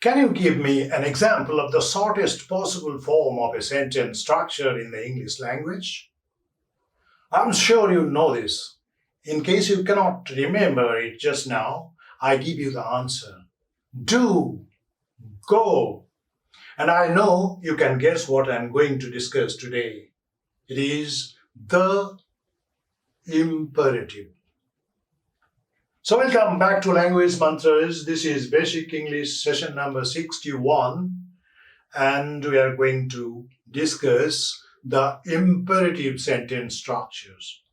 Can you give me an example of the shortest possible form of a sentence structure in the English language? I'm sure you know this. In case you cannot remember it just now, I give you the answer. Do, go. And I know you can guess what I'm going to discuss today. It is the imperative. So welcome back to Language Mantras. This is Basic English session number 61, and we are going to discuss the imperative sentence structures.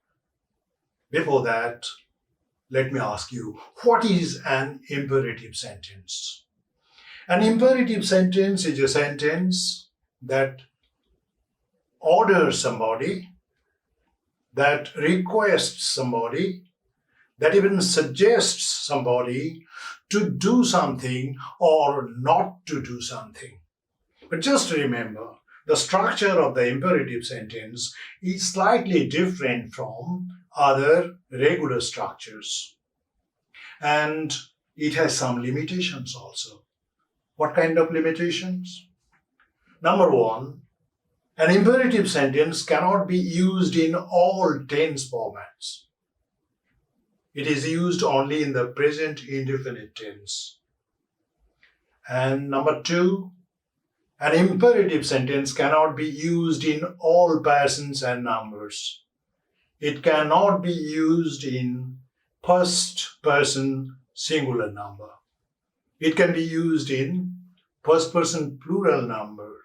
Before that, let me ask you, what is an imperative sentence? An imperative sentence is a sentence that orders somebody, that requests somebody, that even suggests somebody to do something or not to do something. But just remember, the structure of the imperative sentence is slightly different from other regular structures. And it has some limitations also. What kind of limitations? Number one, an imperative sentence cannot be used in all tense formats. It is used only in the present indefinite tense. And number two, an imperative sentence cannot be used in all persons and numbers. It cannot be used in first person singular number. It can be used in first person plural number.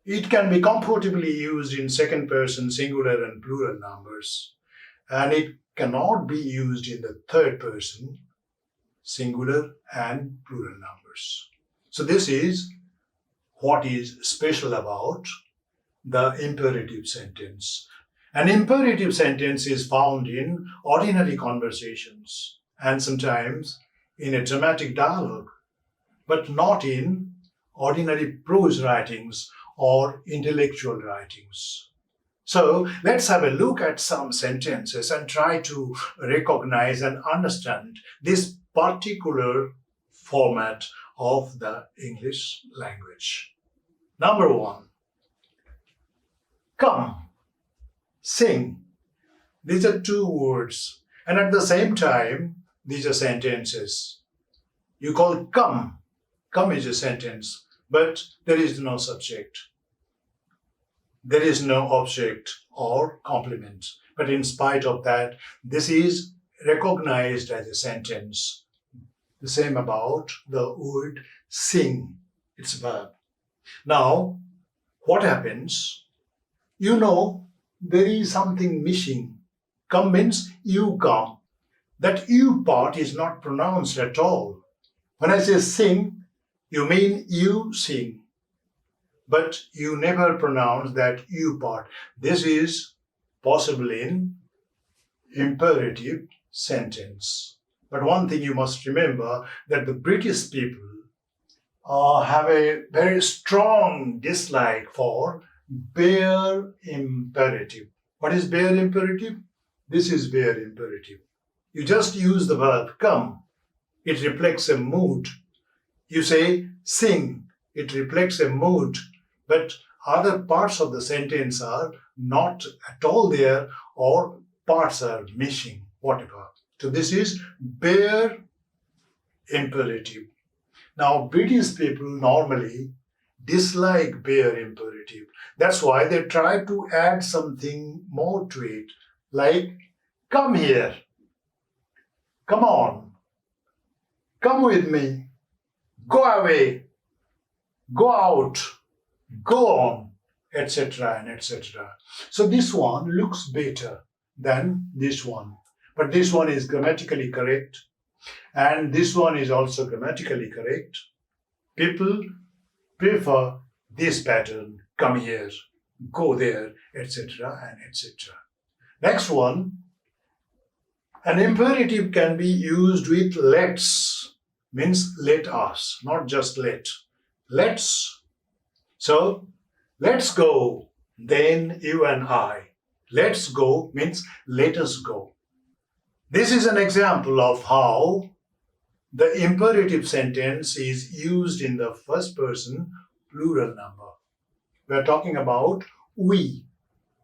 It can be comfortably used in second person singular and plural numbers. And it cannot be used in the third person singular and plural numbers. So this is what is special about the imperative sentence. An imperative sentence is found in ordinary conversations and sometimes in a dramatic dialogue, but not in ordinary prose writings or intellectual writings. So let's have a look at some sentences and try to recognize and understand this particular format of the English language. Number one, come, sing. These are two words, and at the same time, these are sentences. You call come. Come is a sentence, but there is no subject. There is no object or complement. But in spite of that, this is recognized as a sentence. The same about the word sing. It's a verb. Now, what happens? You know, there is something missing. Come means you come. That you part is not pronounced at all. When I say sing, you mean you sing. But you never pronounce that you part. This is possible in imperative sentence. But one thing you must remember, that the British people have a very strong dislike for bare imperative. What is bare imperative? This is bare imperative. You just use the verb come. It reflects a mood. You say sing. It reflects a mood. But other parts of the sentence are not at all there, or parts are missing, whatever. So this is bare imperative. Now, British people normally dislike bare imperative. That's why they try to add something more to it, like come here, come on, come with me, go away, go out, go on, etc. and etc. So this one looks better than this one. But this one is grammatically correct. And this one is also grammatically correct. People prefer this pattern, come here, go there, etc. and etc. Next one, an imperative can be used with let's, means let us, not just let. Let's. So, let's go, then you and I. Let's go means let us go. This is an example of how The imperative sentence is used in the first person plural number. We are talking about we.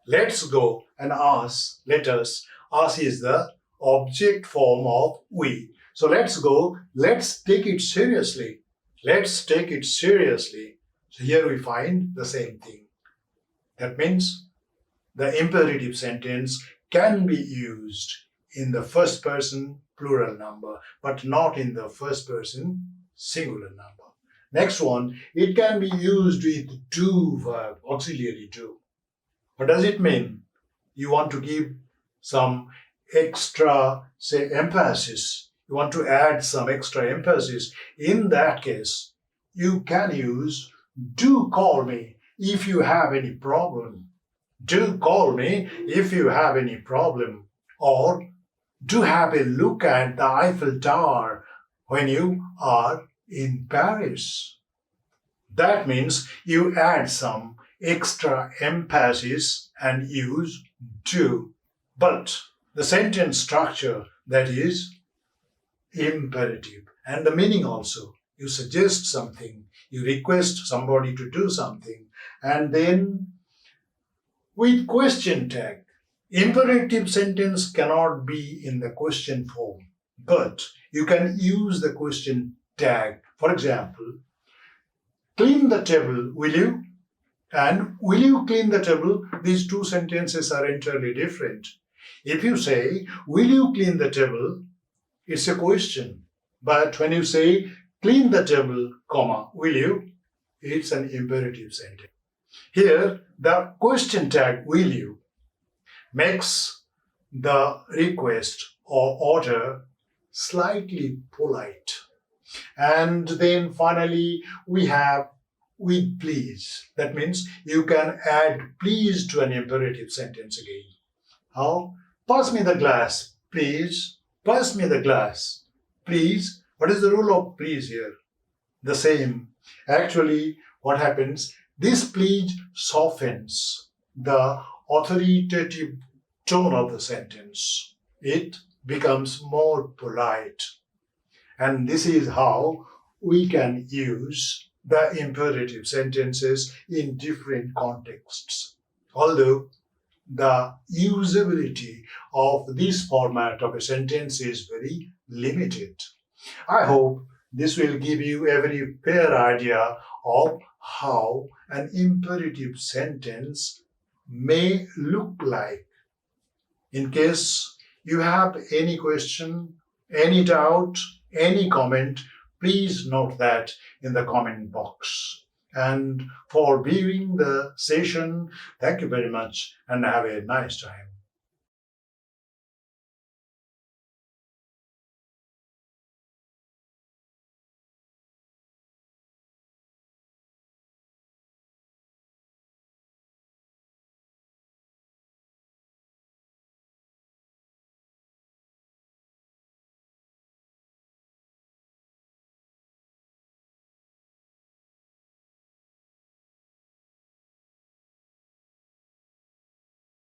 Let's go and ask. Let us. Us is the object form of we. So let's go. Let's take it seriously. Let's take it seriously. So here we find the same thing. That means the imperative sentence can be used in the first person plural number, but not in the first person singular number. Next one, it can be used with do verb, auxiliary do. What does it mean? You want to give some extra, say, emphasis. You want to add some extra emphasis. In that case, you can use do call me if you have any problem. Do call me if you have any problem. Or do have a look at the Eiffel Tower when you are in Paris. That means you add some extra emphasis and use do. But the sentence structure, that is imperative, and the meaning also. You suggest something, you request somebody to do something, and then with question tag. Imperative sentence cannot be in the question form, but you can use the question tag. For example, clean the table, will you? And will you clean the table? These two sentences are entirely different. If you say, will you clean the table? It's a question. But when you say, clean the table, comma, will you? It's an imperative sentence. Here, the question tag, will you, makes the request or order slightly polite. And then finally, we have with please. That means you can add please to an imperative sentence again. How? Pass me the glass, please. Pass me the glass, please. What is the rule of please here? The same. Actually, what happens? This please softens the authoritative tone of the sentence. It becomes more polite. And this is how we can use the imperative sentences in different contexts. Although the usability of this format of a sentence is very limited. I hope this will give you a very fair idea of how an imperative sentence may look like. In case you have any question, any doubt, any comment, please note that in the comment box. And for viewing the session, thank you very much and have a nice time.